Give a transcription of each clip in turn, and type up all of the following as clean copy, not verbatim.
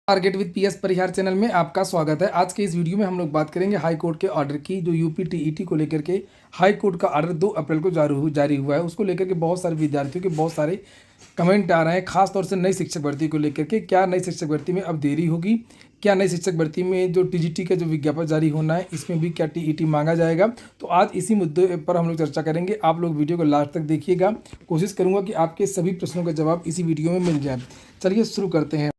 Target with PS Parihar channel में आपका स्वागत है। आज के इस वीडियो में हम लोग बात करेंगे हाई कोर्ट के ऑर्डर की, जो यूपी टीईटी को लेकर के हाई कोर्ट का ऑर्डर 2 अप्रैल को जारी हुआ है। उसको लेकर के बहुत सारे विद्यार्थियों के बहुत सारे कमेंट आ रहे हैं, खास तौर से नई शिक्षक भर्ती को लेकर के। क्या नई शिक्षक भर्ती में अब देरी होगी? क्या नई शिक्षक भर्ती में जो टीजीटी का जो विज्ञापन जारी होना है, इसमें भी क्या टीईटी मांगा जाएगा? तो आज इसी मुद्दे पर हम लोग चर्चा करेंगे। आप लोग वीडियो को लास्ट तक देखिएगा। कोशिश करूंगा कि आपके सभी प्रश्नों का जवाब इसी वीडियो में मिल जाए। चलिए शुरू करते हैं।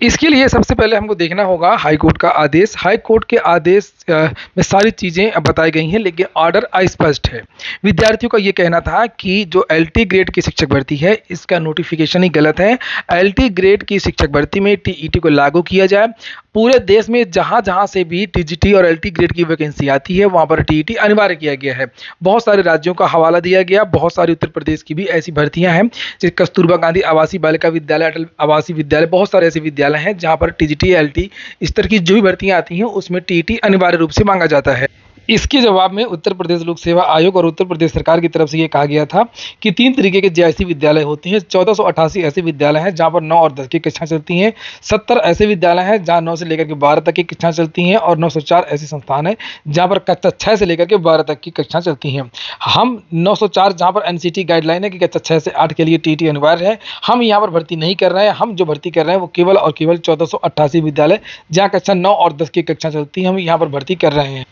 इसके लिए सबसे पहले हमको देखना होगा हाई कोर्ट का आदेश। हाई कोर्ट के आदेश में सारी चीज़ें बताई गई हैं, लेकिन ऑर्डर अस्पष्ट है। विद्यार्थियों का ये कहना था कि जो एलटी ग्रेड की शिक्षक भर्ती है, इसका नोटिफिकेशन ही गलत है। एलटी ग्रेड की शिक्षक भर्ती में टीईटी को लागू किया जाए। पूरे देश में जहाँ जहाँ से भी टीजीटी और एलटी ग्रेड की वैकेंसी आती है, वहाँ पर टीईटी अनिवार्य किया गया है। बहुत सारे राज्यों का हवाला दिया गया। बहुत सारी उत्तर प्रदेश की भी ऐसी भर्तियाँ हैं, जैसे कस्तूरबा गांधी आवासीय बालिका विद्यालय, अटल आवासीय विद्यालय, बहुत सारे ऐसे विद्यालय हैं जहाँ पर टीजीटी एलटी इस तरह की जो भी भर्तियाँ आती हैं, उसमें टीईटी अनिवार्य रूप से मांगा जाता है। इसके जवाब में उत्तर प्रदेश लोक सेवा आयोग और उत्तर प्रदेश सरकार की तरफ से ये कहा गया था कि 3 तरीके के जेआईसी विद्यालय होते हैं। 1488 ऐसे विद्यालय हैं जहाँ पर 9 और 10 की कक्षाएं चलती हैं। 70 ऐसे विद्यालय हैं जहाँ 9 से लेकर के 12 तक की कक्षाएं चलती हैं, और 904 ऐसे संस्थान हैं जहाँ पर कक्षा 6 से लेकर के 12 तक की कक्षाएं चलती हैं। हम 904 जहाँ पर एनसीटी गाइडलाइन है कि कक्षा 6 से 8 के लिए टीईटी अनिवार्य है, हम यहाँ पर भर्ती नहीं कर रहे हैं। हम जो भर्ती कर रहे हैं वो केवल और केवल 1488 विद्यालय जहाँ कक्षा 9 और 10 की कक्षा चलती है, हम यहाँ पर भर्ती कर रहे हैं।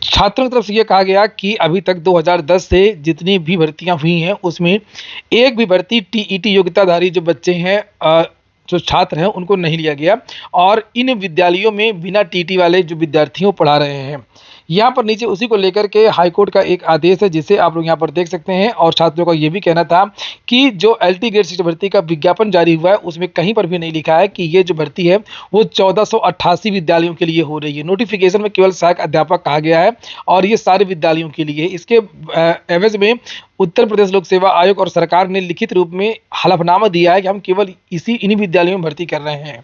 छात्रों की तरफ से ये कहा गया कि अभी तक 2010 से जितनी भी भर्तियां हुई हैं, उसमें एक भी भर्ती टीईटी योग्यताधारी जो बच्चे हैं, जो छात्र हैं, उनको नहीं लिया गया। और इन विद्यालयों में बिना टीईटी वाले जो विद्यार्थियों पढ़ा रहे हैं। यहाँ पर नीचे उसी को लेकर के हाईकोर्ट का एक आदेश है, जिसे आप लोग यहाँ पर देख सकते हैं। और छात्रों का ये भी कहना था कि जो एलटी ग्रेड शिक्षक भर्ती का विज्ञापन जारी हुआ है, उसमें कहीं पर भी नहीं लिखा है कि ये जो भर्ती है वो 1488 विद्यालयों के लिए हो रही है। नोटिफिकेशन में केवल सहायक अध्यापक कहा गया है, और ये सारे विद्यालयों के लिए। इसके एवज में उत्तर प्रदेश लोक सेवा आयोग और सरकार ने लिखित रूप में हलफनामा दिया है कि हम केवल इन्हीं विद्यालयों में भर्ती कर रहे हैं।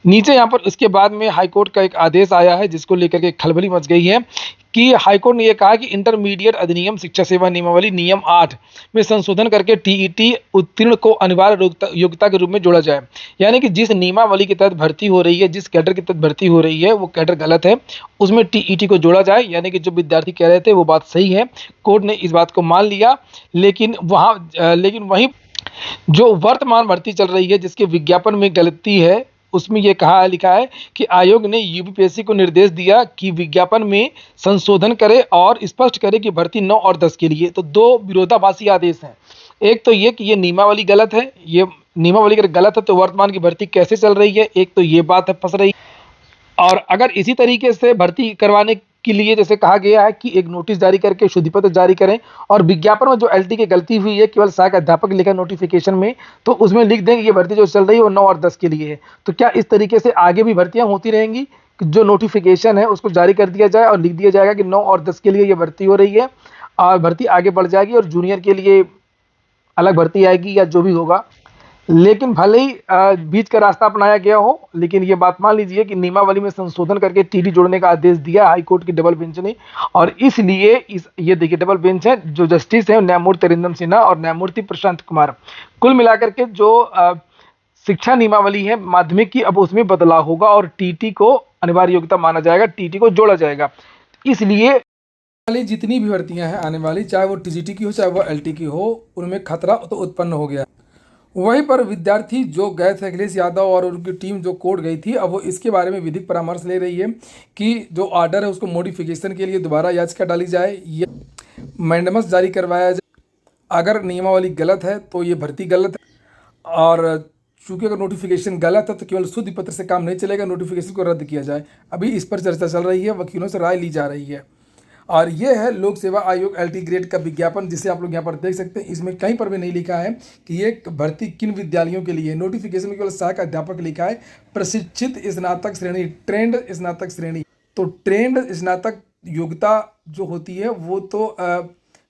नीचे यहाँ पर उसके बाद में हाईकोर्ट का एक आदेश आया है, जिसको लेकर के खलबली मच गई है कि हाईकोर्ट ने यह कहा कि इंटरमीडिएट अधिनियम शिक्षा सेवा नियमावली नियम 8 में संशोधन करके टीईटी उत्तीर्ण को अनिवार्य योग्यता के रूप में जोड़ा जाए। यानी कि जिस नियमावली के तहत भर्ती हो रही है, जिस कैडर के तहत भर्ती हो रही है, वो कैडर गलत है, उसमें टीईटी को जोड़ा जाए। यानी कि जो विद्यार्थी कह रहे थे वो बात सही है, कोर्ट ने इस बात को मान लिया। लेकिन वहीं जो वर्तमान भर्ती चल रही है, जिसके विज्ञापन में गलती है, उसमें यह कहा लिखा है कि आयोग ने यूपीपीएससी को निर्देश दिया कि विज्ञापन में संशोधन करे और स्पष्ट करे कि भर्ती 9 और 10 के लिए। तो 2 विरोधाभासी आदेश हैं। एक तो ये कि ये नियमावली गलत है, ये नियमावली अगर गलत है तो वर्तमान की भर्ती कैसे चल रही है, एक तो ये बात है फंस रही। और अगर इसी तरीके से भर्ती करवाने के लिए जैसे कहा गया है कि एक नोटिस जारी करके शुद्धि पत्र जारी करें, और विज्ञापन में जो एलटी की गलती हुई है, केवल सहायक अध्यापक लिखा नोटिफिकेशन में, तो उसमें लिख दें कि ये भर्ती जो चल रही है वो 9 और 10 के लिए है। तो क्या इस तरीके से आगे भी भर्तियां होती रहेंगी कि जो नोटिफिकेशन है उसको जारी कर दिया जाए और लिख दिया जाएगा कि 9 और 10 के लिए ये भर्ती हो रही है, और भर्ती आगे बढ़ जाएगी और जूनियर के लिए अलग भर्ती आएगी या जो भी होगा। लेकिन भले ही बीच का रास्ता अपनाया गया हो, लेकिन ये बात मान लीजिए कि नियमावली में संशोधन करके टीडी जोड़ने का आदेश दिया हाईकोर्ट की डबल बेंच ने। और इसलिए ये देखिए डबल बेंच है, जो जस्टिस है न्यायमूर्ति अरिंदम सिन्हा और न्यायमूर्ति प्रशांत कुमार। कुल मिलाकर के जो शिक्षा नियमावली है माध्यमिक की, अब उसमें बदलाव होगा और टीटी को अनिवार्य योग्यता माना जाएगा, टीटी को जोड़ा जाएगा। इसलिए वाली जितनी भी भर्तियां हैं आने वाली, चाहे वो टीजीटी की हो चाहे वो एलटी की हो, उनमें खतरा तो उत्पन्न हो गया। वहीं पर विद्यार्थी जो गए थे, अखिलेश यादव और उनकी टीम जो कोर्ट गई थी, अब वो इसके बारे में विधिक परामर्श ले रही है कि जो ऑर्डर है उसको मॉडिफिकेशन के लिए दोबारा याचिका डाली जाए या मैंडेमस जारी करवाया जाए। अगर नियमावली गलत है तो ये भर्ती गलत है, और चूंकि अगर नोटिफिकेशन गलत है तो केवल शुद्धि पत्र से काम नहीं चलेगा, नोटिफिकेशन को रद्द किया जाए। अभी इस पर चर्चा चल रही है, वकीलों से राय ली जा रही है। और ये है लोक सेवा आयोग एलटी ग्रेड का विज्ञापन, जिसे आप लोग यहाँ पर देख सकते हैं। इसमें कहीं पर भी नहीं लिखा है कि ये भर्ती किन विद्यालयों के लिए। नोटिफिकेशन में केवल सहायक अध्यापक लिखा है, प्रशिक्षित स्नातक श्रेणी, ट्रेंड स्नातक श्रेणी। तो ट्रेंड स्नातक योग्यता जो होती है वो तो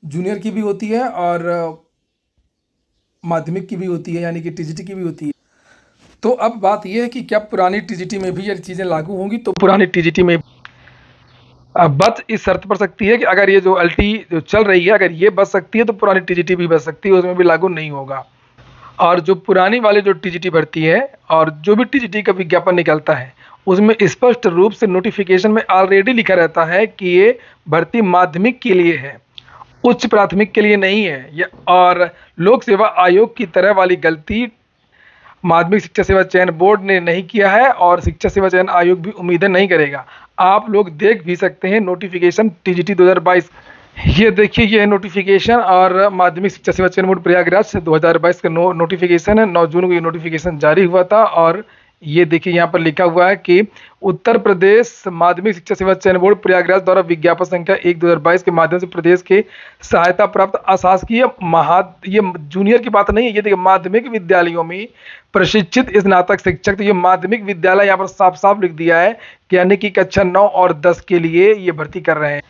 जूनियर की भी होती है और माध्यमिक की भी होती है, यानी कि टीजीटी की भी होती है। तो अब बात यह है कि क्या पुरानी टीजीटी में भी ये चीज़ें लागू होंगी? तो पुरानी टीजीटी में बच इस शर्त पर सकती है कि अगर ये जो एलटी जो चल रही है, अगर ये बच सकती है तो पुरानी टीजीटी भी बच सकती है, उसमें भी लागू नहीं होगा। और जो पुरानी वाली जो टीजीटी भर्ती है और जो भी टीजीटी का विज्ञापन निकलता है उसमें स्पष्ट रूप से नोटिफिकेशन में ऑलरेडी लिखा रहता है कि ये भर्ती माध्यमिक के लिए है, उच्च प्राथमिक के लिए नहीं है। और लोक सेवा आयोग की तरह वाली गलती माध्यमिक शिक्षा सेवा चयन बोर्ड ने नहीं किया है और शिक्षा सेवा चयन आयोग भी उम्मीदें नहीं करेगा। आप लोग देख भी सकते हैं नोटिफिकेशन टीजीटी 2022। ये देखिए, ये है नोटिफिकेशन और माध्यमिक शिक्षा सेवा चयन बोर्ड प्रयागराज से 2022 का नोटिफिकेशन है। 9 जून को ये नोटिफिकेशन जारी हुआ था और ये देखिए यहाँ पर लिखा हुआ है कि उत्तर प्रदेश माध्यमिक शिक्षा सेवा चयन बोर्ड प्रयागराज द्वारा विज्ञापन संख्या 1/2022 के माध्यम से प्रदेश के सहायता प्राप्त अशासकीय ये जूनियर की बात नहीं है, ये देखिए माध्यमिक विद्यालयों में प्रशिक्षित स्नातक शिक्षक। तो ये माध्यमिक विद्यालय यहाँ पर साफ साफ लिख दिया है कि यानी कि कक्षा 9 और 10 के लिए ये भर्ती कर रहे हैं।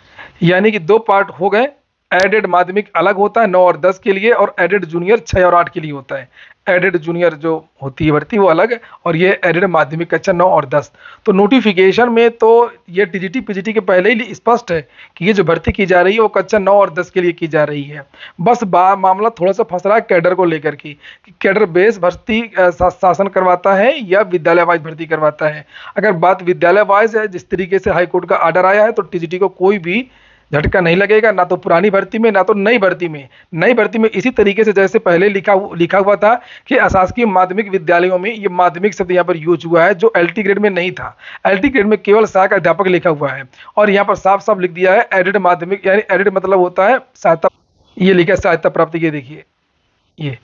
यानी कि 2 पार्ट हो गए, एडेड माध्यमिक अलग होता है 9 और 10 के लिए और एडेड जूनियर 6 और 8 के लिए होता है। एडेड जूनियर जो होती है भर्ती वो अलग है और ये एडेड माध्यमिक कक्षा 9 और 10। तो नोटिफिकेशन में तो ये टीजीटी पीजीटी के पहले ही स्पष्ट है कि ये जो भर्ती की जा रही है वो कक्षा 9 और 10 के लिए की जा रही है। बस मामला थोड़ा सा फंस रहा है कैडर को लेकर कि कैडर बेस भर्ती शासन करवाता है या विद्यालय वाइज भर्ती करवाता है। अगर बात विद्यालय वाइज है, जिस तरीके से हाईकोर्ट का आर्डर आया है, तो टीजीटी को कोई भी झटका नहीं लगेगा, ना तो पुरानी भर्ती में ना तो नई भर्ती में। नई भर्ती में इसी तरीके से जैसे पहले लिखा हुआ था कि अशासकीय माध्यमिक विद्यालयों में, ये माध्यमिक शब्द यहाँ पर यूज हुआ है जो एलटी ग्रेड में नहीं था। एलटी ग्रेड में केवल सहायक अध्यापक लिखा हुआ है और यहाँ पर साफ साफ लिख दिया है एडेड माध्यमिक, यानी एडेड मतलब होता है सहायता, ये लिखा है सहायता प्राप्त। ये देखिए, ये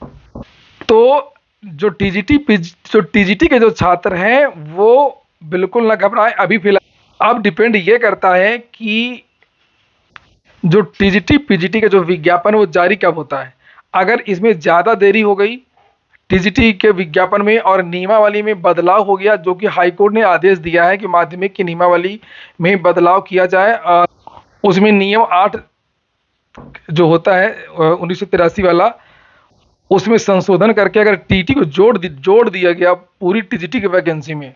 तो जो टीजीटी के जो छात्र हैं वो बिल्कुल ना घबराएं अभी फिलहाल। अब डिपेंड ये करता है कि जो टीजीटी पीजीटी का जो विज्ञापन वो जारी कब होता है। अगर इसमें ज़्यादा देरी हो गई टीजीटी के विज्ञापन में और नियमावली में बदलाव हो गया, जो कि हाईकोर्ट ने आदेश दिया है कि माध्यमिक की नियमावली में बदलाव किया जाए, और उसमें नियम 8 जो होता है 1983 वाला, उसमें संशोधन करके अगर टीटी को जोड़ दिया गया पूरी टीजीटी की वैकेंसी में,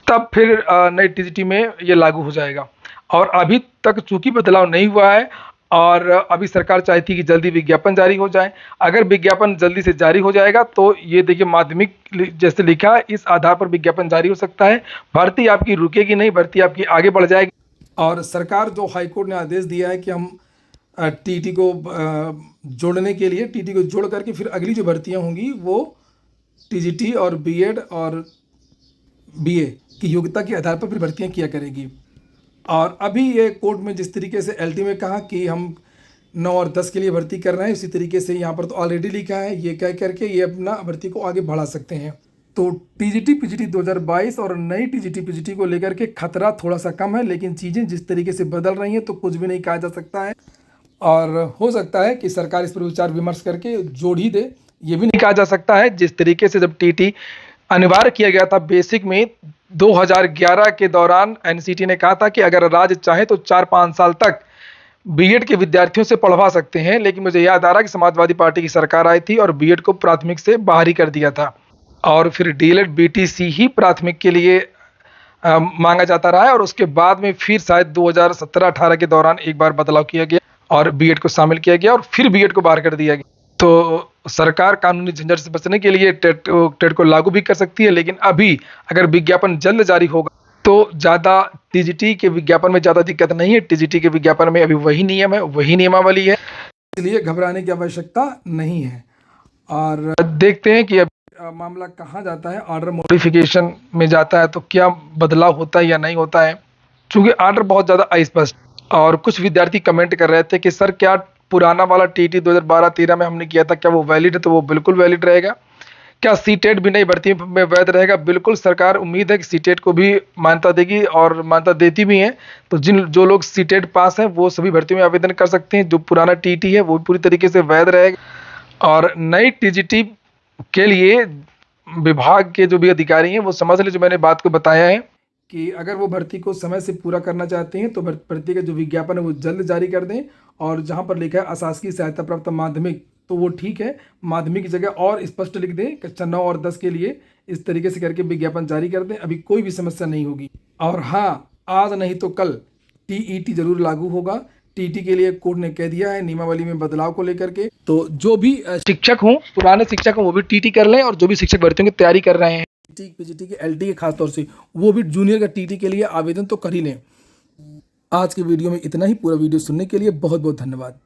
तब फिर नई टीजीटी में ये लागू हो जाएगा। और अभी तक चूंकि बदलाव नहीं हुआ है और अभी सरकार चाहती है कि जल्दी विज्ञापन जारी हो जाए। अगर विज्ञापन जल्दी से जारी हो जाएगा तो ये देखिए माध्यमिक जैसे लिखा है इस आधार पर विज्ञापन जारी हो सकता है। भर्ती आपकी रुकेगी नहीं, भर्ती आपकी आगे बढ़ जाएगी। और सरकार जो हाईकोर्ट ने आदेश दिया है कि हम टीटी को जोड़ने के लिए, टीटी को जोड़ करके फिर अगली जो भर्तियाँ होंगी वो टीजीटी और बीएड और बीए की योग्यता के आधार पर फिर भर्तियाँ किया करेगी। और अभी ये कोर्ट में जिस तरीके से एलटी में कहा कि हम 9 और 10 के लिए भर्ती कर रहे हैं, इसी तरीके से यहाँ पर तो ऑलरेडी लिखा है, ये कह करके ये अपना भर्ती को आगे बढ़ा सकते हैं। तो टीजीटी पीजीटी 2022 और नई टीजीटी पीजीटी को लेकर के खतरा थोड़ा सा कम है, लेकिन चीज़ें जिस तरीके से बदल रही हैं तो कुछ भी नहीं कहा जा सकता है। और हो सकता है कि सरकार इस पर विचार विमर्श करके जोड़ ही दे, ये भी नहीं कहा जा सकता है। जिस तरीके से जब टीटी अनिवार्य किया गया था बेसिक में 2011 के दौरान, एनसीटी ने कहा था कि अगर राज्य चाहे तो 4-5 साल तक बीएड के विद्यार्थियों से पढ़वा सकते हैं। लेकिन मुझे याद आ रहा कि समाजवादी पार्टी की सरकार आई थी और बीएड को प्राथमिक से बाहर ही कर दिया था और फिर डीएलएड बीटीसी ही प्राथमिक के लिए मांगा जाता रहा है। और उसके बाद में फिर शायद 2017-18 के दौरान एक बार बदलाव किया गया और बीएड को शामिल किया गया और फिर बीएड को बाहर कर दिया गया। तो सरकार कानूनी झंझट से बचने के लिए टेट को लागू भी कर सकती है। लेकिन अभी अगर विज्ञापन जल्द जारी होगा तो ज़्यादा टीजीटी के विज्ञापन में ज़्यादा दिक्कत नहीं है। टीजीटी के विज्ञापन में अभी वही नियम है, वही नियमावली है, इसलिए घबराने की आवश्यकता नहीं है। और देखते हैं कि अब मामला कहाँ जाता है। ऑर्डर मॉडिफिकेशन में जाता है तो क्या बदलाव होता है या नहीं होता है, क्योंकि ऑर्डर बहुत ज़्यादा अस्पष्ट। और कुछ विद्यार्थी कमेंट कर रहे थे कि सर क्या पुराना वाला टीटी 2012-13 में हमने किया था क्या वो वैलिड है? तो वो बिल्कुल वैलिड रहेगा। क्या सीटेट भी नई भर्ती में वैध रहेगा? बिल्कुल, सरकार उम्मीद है कि सीटेट को भी मान्यता देगी और मान्यता देती भी है। तो जो लोग सीटेट पास हैं वो सभी भर्तियों में आवेदन कर सकते हैं। जो पुराना टीटी है वो पूरी तरीके से वैध रहेगा। और नई टीजीटी के लिए विभाग के जो भी अधिकारी हैं वो समझ ले, जो मैंने बात को बताया है कि अगर वो भर्ती को समय से पूरा करना चाहते हैं तो भर्ती का जो विज्ञापन है वो जल्द जारी कर दें। और जहाँ पर लिखा है अशासकीय सहायता प्राप्त माध्यमिक, तो वो ठीक है, माध्यमिक की जगह और स्पष्ट लिख दें कक्षा 9 और 10 के लिए। इस तरीके से करके विज्ञापन जारी कर दें, अभी कोई भी समस्या नहीं होगी। और हाँ, आज नहीं तो कल टीईटी जरूर लागू होगा। टीटी के लिए कोर्ट ने कह दिया है नियमावली में बदलाव को लेकर के। तो जो भी शिक्षक हों, पुराने शिक्षक हों, वो भी टीटी कर लें, और जो भी शिक्षक भर्तियों की तैयारी कर रहे हैं टीटी, पीजीटी के, एलटी के खासतौर से, वो भी जूनियर का टीटी के लिए आवेदन तो कर ही लें। आज के वीडियो में इतना ही। पूरा वीडियो सुनने के लिए बहुत बहुत धन्यवाद।